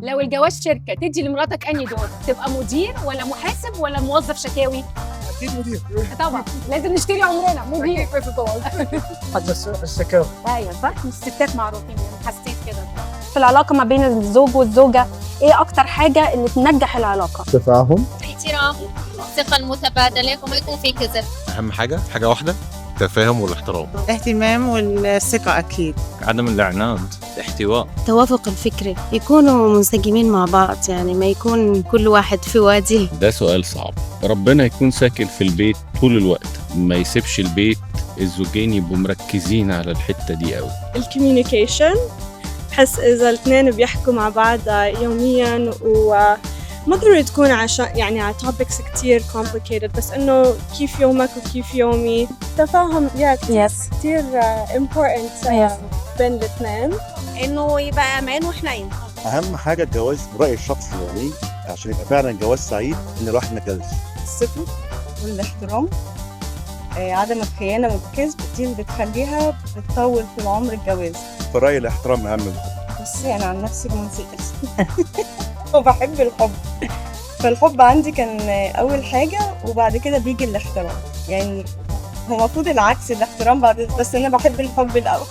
لو الجواز شركه تدي لمراتك انهي دور؟ تبقى مدير ولا محاسب ولا موظف شكاوي؟ اكيد مدير. طبعا لازم نشتري عمرنا مدير. اكيد طبعا. بس الشكاوى. ايوه صح، الستات معروفين، حسيت كده. في العلاقة ما بين الزوج والزوجة ايه اكتر حاجة اللي تنجح العلاقة؟ تفاهم. احترام، الثقة المتبادلة وما يكون في كذب. أهم حاجة واحدة، التفاهم والاحترام. الاهتمام والثقة أكيد. عدم الإعناد، الاحتواء. التوافق الفكري، يكونوا منسجمين مع بعض، يعني ما يكون كل واحد في وادي. ده سؤال صعب. ربنا يكون ساكن في البيت طول الوقت، ما يسيبش البيت، الزوجين يبقوا مركزين على الحتة دي قوي. الكوميونيكيشن، بحس إذا الاثنين بيحكوا مع بعض يومياً وما ضروري تكون عشان يعني على topics كتير complicated، بس إنه كيف يومك وكيف يومي. تفاهم كتير important بين الاثنين. انه يبقى امان وحنين. اهم حاجه الجواز برايي الشخصي يعني عشان يبقى فعلا جواز سعيد ان الواحد ما يتجوزش. الثقة والاحترام، عدم الخيانة والكذب، دي اللي بتخليها بتطول في العمر الجواز. في رايي الاحترام اهم. بس أنا عن نفسي رومانسية وبحب الحب، فالحب عندي كان أول حاجة وبعد كده بيجي الاحترام. يعني هو المفروض العكس، الاحترام بعد، بس أنا بحب الحب الأول.